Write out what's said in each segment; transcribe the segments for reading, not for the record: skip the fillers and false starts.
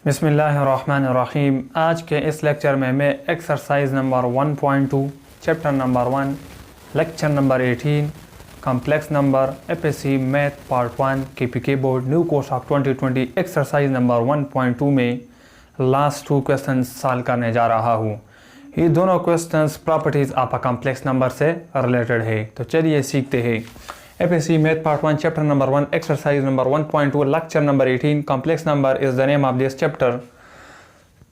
बिस्मिल्लाहिर्रहमानिर्रहीम। आज के इस लेक्चर में मैं exercise number 1.2 chapter number 1 lecture number 18 complex number FSc math part 1 KPK board new course of 2020 exercise number 1.2 में लास्ट 2 क्वेश्चंस सॉल्व करने जा रहा हूँ। ये दोनों questions properties of a complex number से रिलेटेड है। तो चलिए सीखते हैं। FSC Math Part 1 Chapter number 1 Exercise number 1.2 Lecture number 18 Complex number is the name of this chapter.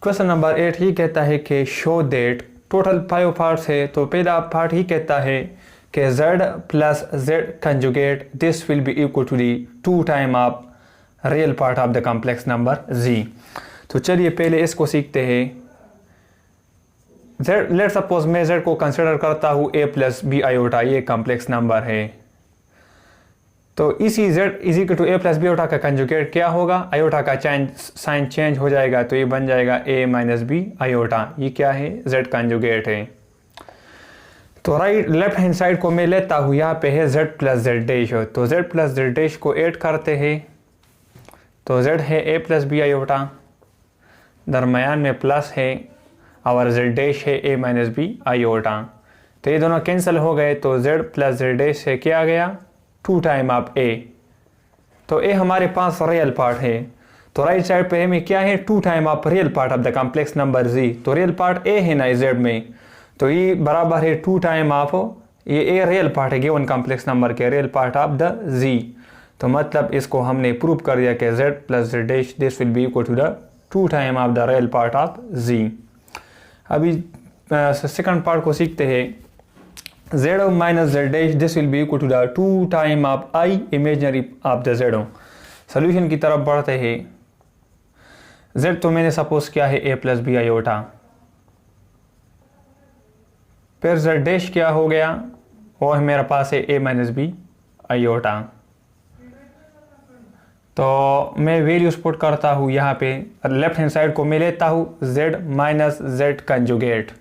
Question number 8 ही कहता है कि show that total 5 parts है। तो पहला पार्ट ही कहता है कि z plus z conjugate this will be equal to the 2 time of real part of the complex number z। तो चलिए पहले इसको सीखते हैं। z let's suppose मैं z को कंसिडर करता हूँ a plus b iota, ये कॉम्प्लेक्स नंबर है। तो इसी z is equal to A plus B iota का कंजुगेट क्या होगा, आयोटा का साइन चेंज हो जाएगा तो ये बन जाएगा a माइनस बी आयोटा। ये क्या है, z कंजुगेट है। तो लेफ्ट हैंड साइड को मैं लेता हूँ, यहाँ पे है z प्लस जेड डैश। तो z प्लस जेड डैश को ऐड करते हैं तो z है a प्लस बी आयोटा, दरमियान में प्लस है और z डैश है a माइनस बी आयोटा। तो ये दोनों कैंसिल हो गए तो z प्लस जेड डैश से क्या आ गया 2 टाइम ऑफ a। तो a हमारे पास रियल पार्ट है तो राइट साइड पे में क्या है 2 time of real part of the complex number z। तो रियल पार्ट a है ना z में, तो ये बराबर है 2 टाइम ऑफ ये a रियल पार्ट है गिवन कॉम्प्लेक्स नंबर के real part of the z। तो मतलब इसको हमने प्रूव कर दिया कि z plus z dash this will be equal to the 2 time of the real part of z। अभी सेकंड पार्ट को सीखते हैं। z minus z dash this will be equal to the 2 time of I imaginary of the z। Solution की तरफ बढ़ते हैं। z तो मैंने सपोज किया है a प्लस बी आयोटा, फिर z डैश क्या हो गया, वो है मेरे पास है a माइनस बी आयोटा। तो मैं वैल्यूज पुट करता हूँ यहाँ पे, लेफ्ट हैंड साइड को मैं लेता हूँ z माइनस z कंजुगेट।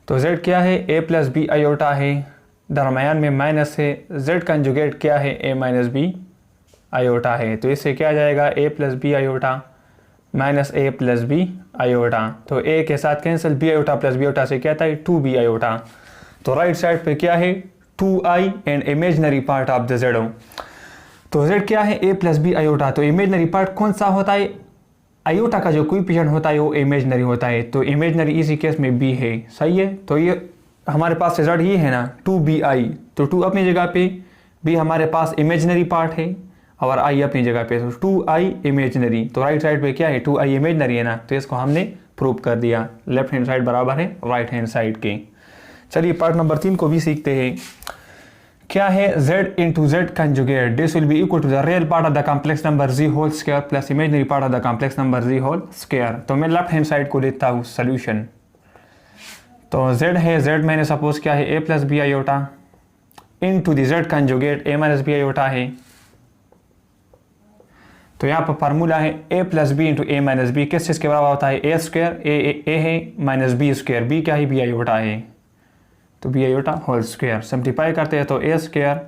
तो z क्या है a प्लस बी आयोटा है, दरमियान में माइनस है, z कंजुगेट क्या है a माइनस बी आयोटा है। तो इससे क्या आ जाएगा a plus B iota minus a plus B iota. तो a के साथ cancel, b iota plus B iota से क्या था 2b आयोटा। तो राइट साइड पे क्या है 2i and imaginary part of the z। तो z क्या है a प्लस बी आयोटा, तो इमेजनरी पार्ट कौन सा होता है, आयोटा का जो कोएफिशिएंट होता है वो इमेजनरी होता है। तो इमेजनरी इसी केस में b है, सही है। तो ये हमारे पास रिजल्ट ये है ना 2bi, तो 2 अपनी जगह पे, b हमारे पास इमेजनरी पार्ट है और i अपनी जगह पे, तो 2i इमेजनरी। तो राइट साइड पे क्या है 2i इमेजनरी है ना, तो इसको हमने प्रूव कर दिया। लेफ्ट हैंड साइड बराबर है राइट हैंड साइड के। चलिए पार्ट नंबर 3 को भी सीखते हैं। क्या है z into Z conjugate this will be equal to the real part of the complex number z whole square plus imaginary part of the complex number z whole square. तो मैं left hand side को लेता हूँ solution. तो z है, z मैंने suppose क्या है a plus B iota into the z conjugate a minus B iota है। तो यहाँ पर फार्मूला है a plus B into a minus B, किस चीज़ के बराबर होता है a स्क्वायर, a है माइनस बी स्क्वायर, b क्या है b आयोटा है, तो B iota whole square. Simplify करते हैं तो a square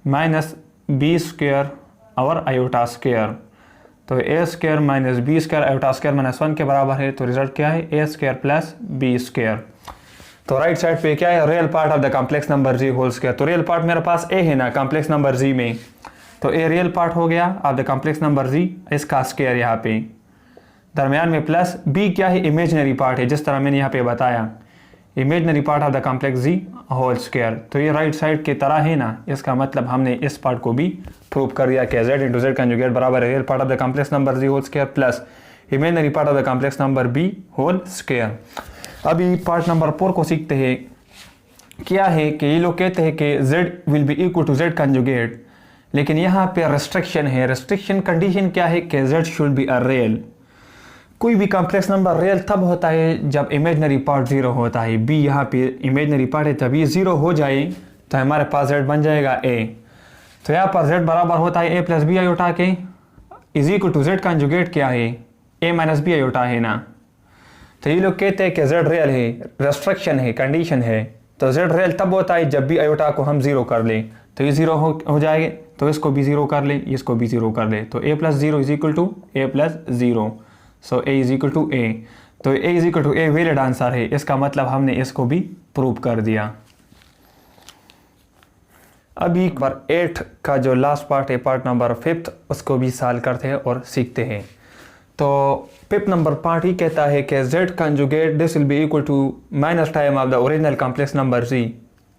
minus B square और आयोटा स्क्वायर। तो a square minus B square iota square minus 1 के बराबर है। तो रिजल्ट क्या है a square plus B square. तो राइट साइड पे क्या है real part of the complex number z whole square. तो रियल पार्ट मेरे पास a है ना कॉम्प्लेक्स नंबर z में, तो a रियल पार्ट हो गया of the complex number z, इसका स्क्वायर यहाँ पे, दरमियान में प्लस b क्या है इमेजनरी पार्ट है, जिस तरह मैंने यहाँ पे बताया imaginary part of the complex z whole square. तो ये राइट साइड की तरह है ना, इसका मतलब हमने इस पार्ट को भी प्रूव कर दिया कि z इंटू जेड कंजुगेट बराबर है real part of the complex number z whole square plus imaginary part of the complex number b whole square. अभी पार्ट नंबर 4 को सीखते हैं। क्या है कि ये लोग कहते हैं कि z will be equal to z conjugate, लेकिन यहाँ पे रेस्ट्रिक्शन है। रेस्ट्रिक्शन कंडीशन क्या है कि z should be a real. कोई भी कॉम्प्लेक्स नंबर रियल तब होता है जब इमेजनरी पार्ट 0 होता है। b यहाँ पे इमेजनरी पार्ट है, तब ये 0 हो जाए तो हमारे पास z बन जाएगा a। तो यहाँ पर z बराबर होता है a प्लस बी आयोटा के, is equal to z conjugate क्या है a माइनस बी आयोटा है ना। तो ये लोग कहते हैं कि z रियल है, रेस्ट्रिक्शन है, कंडीशन है। तो z रियल तब होता है जब भी आयोटा को हम 0 कर लें, तो ये 0 हो जाएगा, तो इसको भी 0 कर ले, इसको भी 0 कर ले। तो a plus 0 is equal to a plus 0। So A is equal to A. तो A is equal to A valid answer है, इसका मतलब हमने इसको भी प्रूव कर दिया। अभी नंबर 8 का जो लास्ट पार्ट है, पार्ट नंबर 5, उसको भी सॉल्व करते हैं और सीखते हैं। तो 5 नंबर पार्ट ही कहता है कि z conjugate this will be equal to minus time of the original complex number z।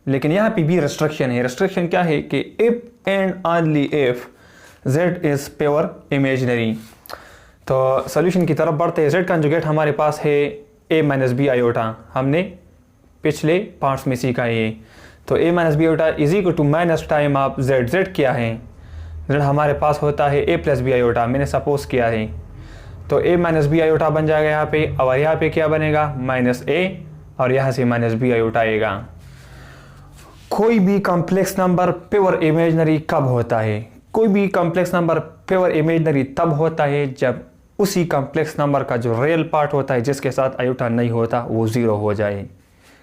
लेकिन यहाँ पे भी रेस्ट्रिक्शन है। रेस्ट्रिक्शन क्या है कि if and only if z is pure imaginary. तो सोल्यूशन की तरफ बढ़ते हैं। z कंजुगेट हमारे पास है a माइनस बी आयोटा, हमने पिछले पार्ट्स में सीखा है ये। तो a minus B iota is equal to minus time of z। z क्या है? z हमारे पास होता है a प्लस बी आयोटा, मैंने सपोज किया है। तो a माइनस बी आयोटा बन जाएगा यहाँ पे, और यहाँ पे क्या बनेगा? माइनस a, और यहाँ से माइनस बी आयोटा आएगा। कोई भी कॉम्प्लेक्स नंबर प्योर इमेजिनरी कब होता है? कोई भी कॉम्प्लेक्स नंबर प्योर इमेजिनरी तब होता है जब उसी कॉम्प्लेक्स नंबर का जो रियल पार्ट होता है जिसके साथ आयोटा नहीं होता वो ज़ीरो हो जाए।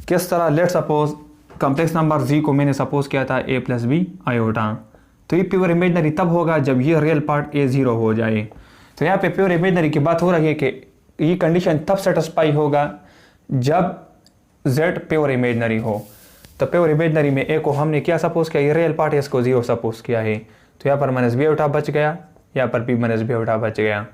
किस तरह? Let suppose complex number z को मैंने सपोज किया था a प्लस बी आयोटा। तो ये प्योर इमेजिनरी तब होगा जब ये रियल पार्ट a ज़ीरो हो जाए। तो यहाँ पे प्योर इमेजिनरी की बात हो रही है कि ये कंडीशन तब सेटिस्फाई होगा जब z प्योर इमेजिनरी हो। तो प्योर इमेजिनरी में a को हमने क्या सपोज किया? ये रियल पार्ट है, इसको ज़ीरो सपोज किया है। तो यहाँ पर माइनस बी आयोटा बच गया, यहाँ पर भी माइनस बी आयोटा बच गया।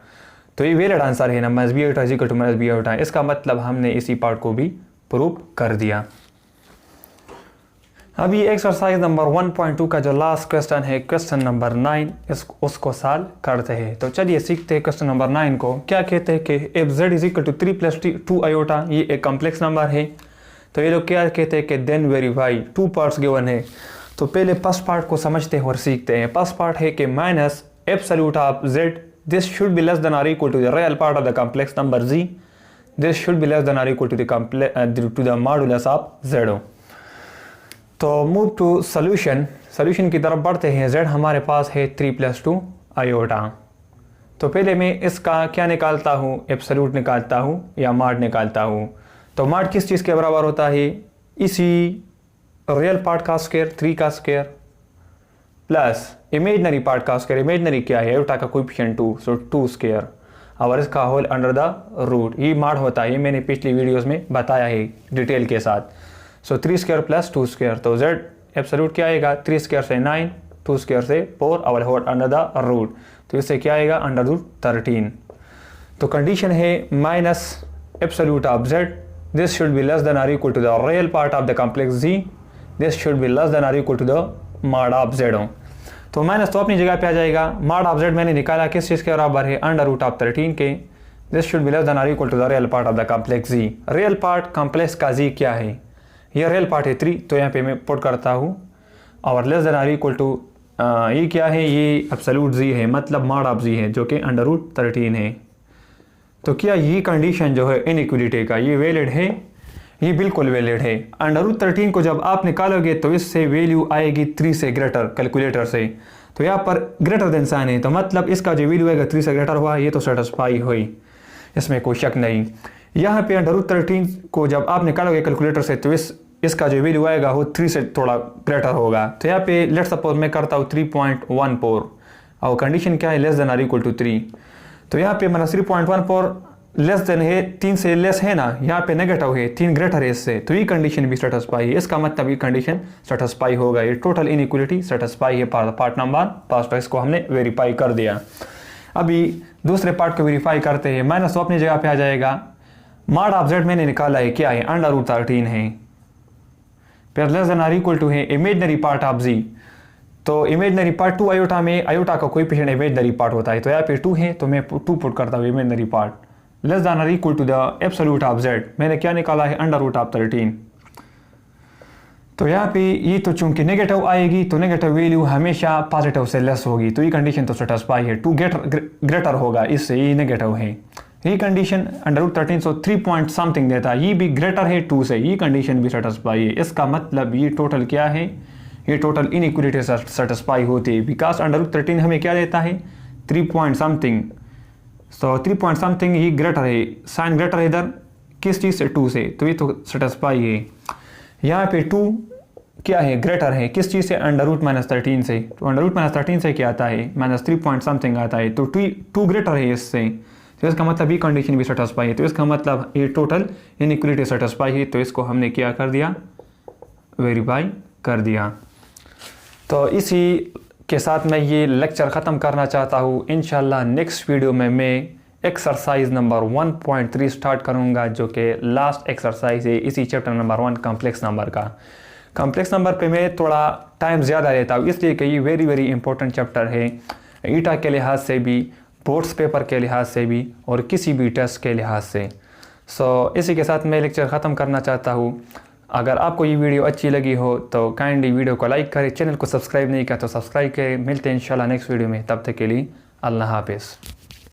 तो ये वैलिड आंसर है ना, minus B iota is equal to minus B iota. इसका मतलब हमने इसी पार्ट को भी प्रूव कर दिया। अभी एक्सरसाइज नंबर 1.2 का जो लास्ट क्वेश्चन है, क्वेश्चन नंबर 9, उसको सॉल्व करते हैं। तो चलिए सीखते हैं क्वेश्चन नंबर 9 को। क्या कहते हैं कि if z is equal to 3 plus 2 iota, ये एक कॉम्प्लेक्स नंबर है। तो ये लोग क्या कहते हैं कि देन वेरीफाई, 2 पार्ट्स गिवन है। तो पहले फर्स्ट पार्ट को समझते हैं और सीखते हैं। फर्स्ट पार्ट है कि minus absolute of z, this should be less than और equal to the real part of the complex number z, this should be less than और equal to the modulus of z। तो move to solution. Solution की तरफ बढ़ते हैं। z हमारे पास है 3 plus 2 iota. तो पहले मैं इसका क्या निकालता हूँ? एब्सोल्यूट निकालता हूँ या मॉड निकालता हूँ। तो मॉड किस चीज़ के बराबर होता है? इसी रियल पार्ट का स्क्वायर 3 का स्क्वायर प्लस इमेजनरी पार्ट का स्क्वायर। इमेजनरी क्या है? आयोटा का कोएफिशिएंट 2, सो 2 स्क्वायर, और इसका होल अंडर द रूट। ये मॉड होता है, मैंने पिछली वीडियोस में बताया है डिटेल के साथ। सो 3 स्क्वायर प्लस 2 स्क्वायर। तो z एब्सोल्यूट क्या आएगा? 3 स्क्वायर से 9, 2 स्क्वायर से 4, और होल अंडर द रूट। तो इससे क्या आएगा? Under root 13। तो कंडीशन है minus absolute of z, this should be less than और equal to the real part of the complex z, this should be less than और equal to the mod of z। तो minus तो अपनी जगह पे आ जाएगा। Mod of z मैंने निकाला किस चीज़ के बराबर है? अंडर रूट ऑफ 13 के। This should be less than और equal to the real part of the complex z। Real part complex का z क्या है? ये रियल पार्ट है 3, तो यहाँ पे मैं पुट करता हूँ, और लेस देन और इक्वल टू ये क्या है? ये एब्सोल्यूट z है, मतलब मॉड ऑफ z है, जो कि अंडर रूट 13 है। तो क्या ये कंडीशन जो है इनइक्वलिटी का, ये वैलिड है? ये बिल्कुल वैलिड है। अंडर रूट 13 को जब आप निकालोगे तो इससे वैल्यू आएगी 3 से ग्रेटर कैलकुलेटर से। तो यहाँ पर ग्रेटर देन साइन है, तो मतलब इसका जो वैल्यू आएगा 3 से ग्रेटर हुआ, ये तो सेटिस्फाई हुई, इसमें कोई शक नहीं। यहाँ पे अंडर रूट 13 को जब आप निकालोगे कैलकुलेटर से तो इसका जो वैल्यू आएगा वो 3 से थोड़ा ग्रेटर होगा। तो यहाँ पे लेट सपोज मैं करता हूँ 3.14, और कंडीशन क्या है? लेस देन और इक्वल टू 3। तो यहाँ पे माइनस 3.14 लेस देन है, 3 से लेस है ना, यहाँ पे नेगेटिव है, 3 ग्रेटर है इससे, तो ये कंडीशन भी सेटिस्फाई है। इसका मतलब ये कंडीशन सेटिस्फाई होगा, ये टोटल इनइक्वलिटी सेटिस्फाई है पार्ट नंबर फर्स्ट। इसको हमने वेरीफाई कर दिया। अभी दूसरे पार्ट को वेरीफाई करते हैं। माइनस तो अपनी जगह पे आ जाएगा। मॉड ऑफ z मैंने निकाला है, क्या है? अंडर रूट 13 है, फिर लेस देन और इक्वल टू है इमेजनरी पार्ट ऑफ z। तो इमेजनरी पार्ट 2 आयोटा में आयोटा का कोएफिशिएंट इमेजनरी पार्ट होता है, तो यहाँ पे 2 है, तो मैं 2 पुट करता हूँ इमेजनरी पार्ट। लेस देन और equal to the absolute of z, मैंने क्या निकाला है? Under root of 13। तो यहाँ पे ये तो चूंकि नेगेटिव आएगी, तो नेगेटिव वैल्यू हमेशा पॉजिटिव से लेस होगी, तो ये कंडीशन तो सेटिस्फाई है। 2 ग्रेटर होगा, इससे ये नेगेटिव है। ये कंडीशन अंडर रूट 13 सो 3 पॉइंट समथिंग देता है, ये भी ग्रेटर है 2 से, ये कंडीशन भी सेटिस्फाई है। इसका मतलब ये टोटल क्या है? ये टोटल इनइक्वलिटी सेटिस्फाई होती है, बिकॉज अंडर रूट 13 हमें क्या देता है? 3 पॉइंट समथिंग। सो 3 पॉइंट समथिंग ये ग्रेटर है, साइन ग्रेटर है इधर किस चीज़ से? 2 से, तो ये तो सेटिस्फाई है। यहाँ पे 2 क्या है? ग्रेटर है किस चीज़ से? अंडर रूट माइनस 13 से। तो अंडर रूट माइनस 13 से क्या आता है? माइनस 3 पॉइंट समथिंग आता है, तो 2 ग्रेटर है इससे, तो इसका मतलब ये कंडीशन भी सेटिस्फाई है, तो इसका मतलब ये टोटल इनइक्वालिटी सेटिस्फाई है, तो इसको हमने क्या कर दिया, वेरीफाई कर दिया। तो इसी के साथ मैं ये लेक्चर ख़त्म करना चाहता हूँ। इंशाल्लाह नेक्स्ट वीडियो में मैं एक्सरसाइज नंबर 1.3 स्टार्ट करूँगा, जो कि लास्ट एक्सरसाइज है इसी चैप्टर नंबर 1 कॉम्प्लेक्स नंबर का। कॉम्प्लेक्स नंबर पे मैं थोड़ा टाइम ज़्यादा लेता हूँ, इसलिए कि ये वेरी इंपॉर्टेंट चैप्टर है, ईटा के लिहाज से भी, बोर्ड्स पेपर के लिहाज से भी, और किसी भी टेस्ट के लिहाज से। इसी के साथ मैं लेक्चर ख़त्म करना चाहता हूँ। अगर आपको ये वीडियो अच्छी लगी हो तो काइंडली वीडियो को लाइक करें, चैनल को सब्सक्राइब नहीं किया तो सब्सक्राइब करें। मिलते हैं इंशाल्लाह नेक्स्ट वीडियो में, तब तक के लिए अल्लाह हाफिज़।